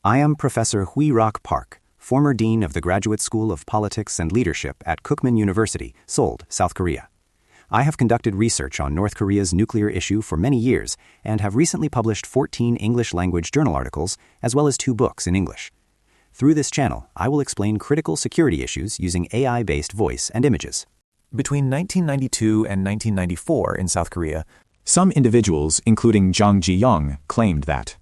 I am Professor Hui-Rak Park, former Dean of the Graduate School of Politics and Leadership at Kookmin University, Seoul, South Korea. I have conducted research on North Korea's nuclear issue for many years and have recently published 14 English-language journal articles as well as 2 books in English. Through this channel, I will explain critical security issues using AI-based voice and images. Between 1992 and 1994 in South Korea, some individuals, including Jang Ji-young, claimed that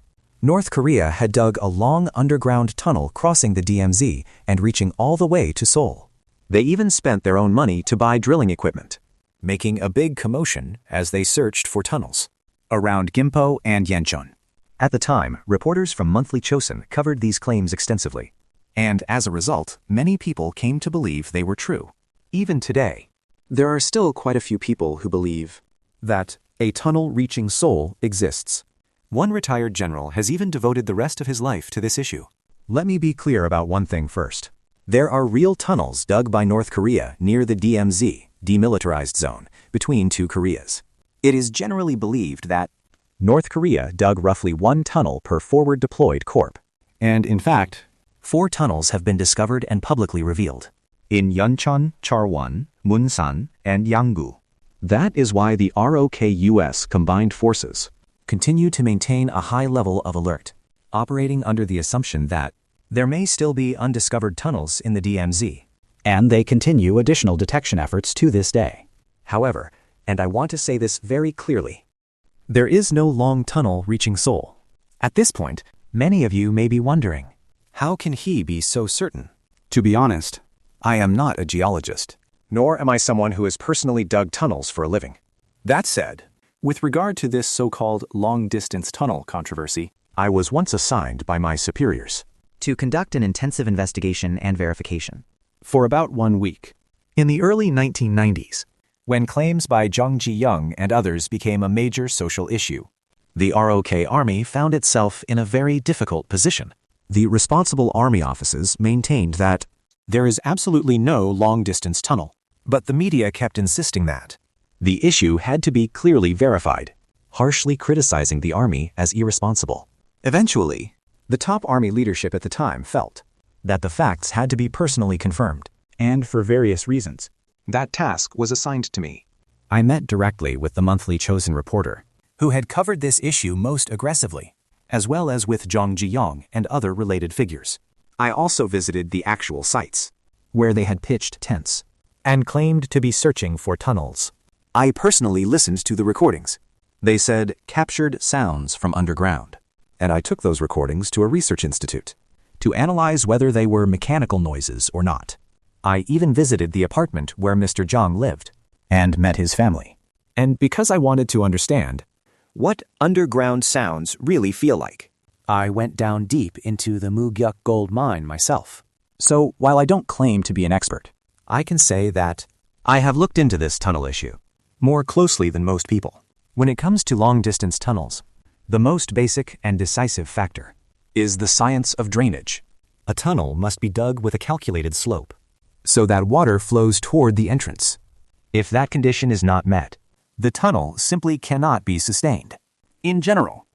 North Korea had dug a long underground tunnel crossing the DMZ and reaching all the way to Seoul. They even spent their own money to buy drilling equipment, making a big commotion as they searched for tunnels Around Gimpo and Yeoncheon. At the time, reporters from Monthly Chosun covered these claims extensively, and as a result, many people came to believe they were true. Even today, there are still quite a few people who believe that a tunnel reaching Seoul exists. One retired general has even devoted the rest of his life to this issue. Let me be clear about one thing first. There are real tunnels dug by North Korea near the DMZ, demilitarized zone, between 2 Koreas. It is generally believed that North Korea dug roughly 1 tunnel per forward deployed corp. And in fact, 4 tunnels have been discovered and publicly revealed in Yeoncheon, Charwon, Munsan, and Yanggu. That is why the ROK-US Combined Forces continue to maintain a high level of alert, operating under the assumption that there may still be undiscovered tunnels in the DMZ. And they continue additional detection efforts to this day. However, and I want to say this very clearly, there is no long tunnel reaching Seoul. At this point, many of you may be wondering, how can he be so certain? To be honest, I am not a geologist, nor am I someone who has personally dug tunnels for a living. That said, with regard to this so-called long-distance tunnel controversy, I was once assigned by my superiors to conduct an intensive investigation and verification for about 1 week. In the early 1990s, when claims by Jang Ji-young and others became a major social issue, the ROK Army found itself in a very difficult position. The responsible army offices maintained that there is absolutely no long-distance tunnel, but the media kept insisting that the issue had to be clearly verified, harshly criticizing the army as irresponsible. Eventually, the top army leadership at the time felt that the facts had to be personally confirmed, and for various reasons, that task was assigned to me. I met directly with the Monthly Chosun reporter, who had covered this issue most aggressively, as well as with Jang Ji-young and other related figures. I also visited the actual sites, where they had pitched tents, and claimed to be searching for tunnels. I personally listened to the recordings. They said, captured sounds from underground, and I took those recordings to a research institute to analyze whether they were mechanical noises or not. I even visited the apartment where Mr. Jang lived, and met his family. And because I wanted to understand what underground sounds really feel like, I went down deep into the Mugyuk gold mine myself. So while I don't claim to be an expert, I can say that I have looked into this tunnel issue more closely than most people. When it comes to long-distance tunnels, the most basic and decisive factor is the science of drainage. A tunnel must be dug with a calculated slope, so that water flows toward the entrance. If that condition is not met, the tunnel simply cannot be sustained. In general,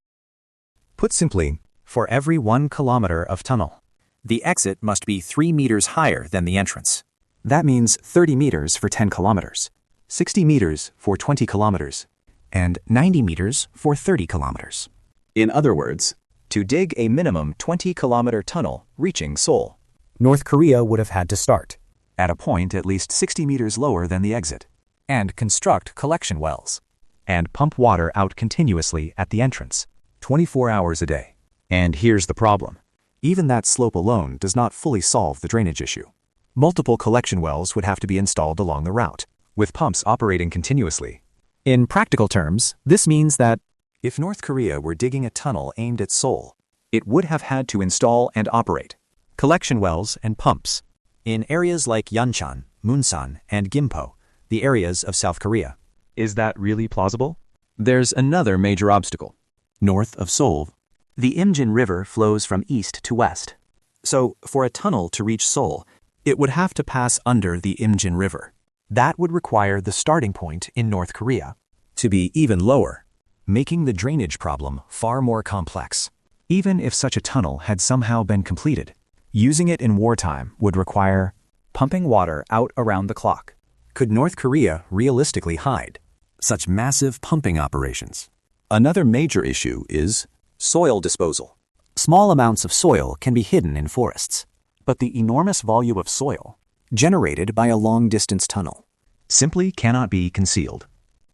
put simply, for every 1 kilometer of tunnel, the exit must be 3 meters higher than the entrance. That means 30 meters for 10 kilometers, 60 meters for 20 kilometers, and 90 meters for 30 kilometers. In other words, to dig a minimum 20-kilometer tunnel reaching Seoul, North Korea would have had to start at a point at least 60 meters lower than the exit, and construct collection wells, and pump water out continuously at the entrance, 24 hours a day. And here's the problem. Even that slope alone does not fully solve the drainage issue. Multiple collection wells would have to be installed along the route, with pumps operating continuously. In practical terms, this means that if North Korea were digging a tunnel aimed at Seoul, it would have had to install and operate collection wells and pumps in areas like Yeoncheon, Munsan, and Gimpo, the areas of South Korea. Is that really plausible? There's another major obstacle. North of Seoul, the Imjin River flows from east to west. So, for a tunnel to reach Seoul, it would have to pass under the Imjin River. That would require the starting point in North Korea to be even lower, making the drainage problem far more complex. even if such a tunnel had somehow been completed. Using it in wartime would require pumping water out around the clock. Could North Korea realistically hide such massive pumping operations? Another major issue is soil disposal. Small amounts of soil can be hidden in forests, But the enormous volume of soil generated by a long-distance tunnel, simply cannot be concealed.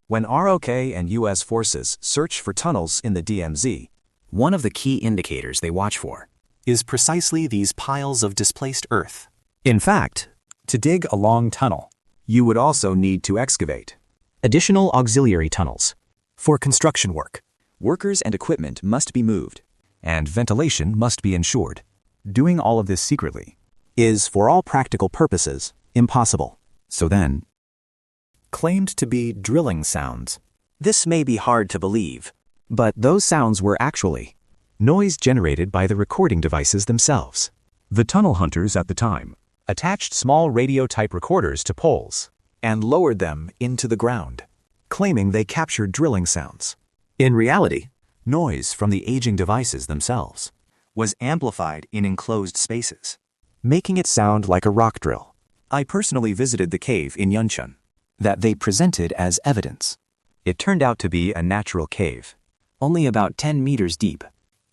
When ROK and U.S. forces search for tunnels in the DMZ, one of the key indicators they watch for is precisely these piles of displaced earth. in fact, to dig a long tunnel, you would also need to excavate. Additional auxiliary tunnels. For construction work, Workers and equipment must be moved, and ventilation must be ensured. Doing all of this secretly is, for all practical purposes, impossible. So then, claimed to be drilling sounds. This may be hard to believe, But those sounds were actually noise generated by the recording devices themselves. The tunnel hunters at the time attached small radio-type recorders to poles and lowered them into the ground, claiming they captured drilling sounds. in reality, noise from the aging devices themselves was amplified in enclosed spaces, making it sound like a rock drill. I personally visited the cave in Yeoncheon that they presented as evidence. It turned out to be a natural cave, Only about 10 meters deep,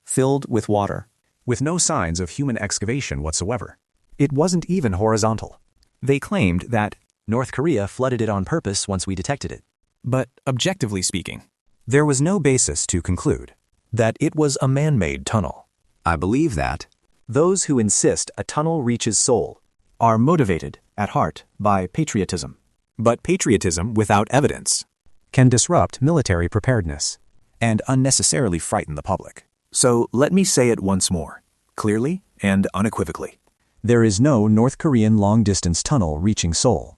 filled with water, with no signs of human excavation whatsoever. It wasn't even horizontal. They claimed that North Korea flooded it on purpose once we detected it. But objectively speaking, there was no basis to conclude that it was a man-made tunnel. I believe that Those who insist a tunnel reaches Seoul are motivated, at heart, by patriotism. But patriotism without evidence can disrupt military preparedness and unnecessarily frighten the public. So let me say it once more, clearly and unequivocally. There is no North Korean long-distance tunnel reaching Seoul.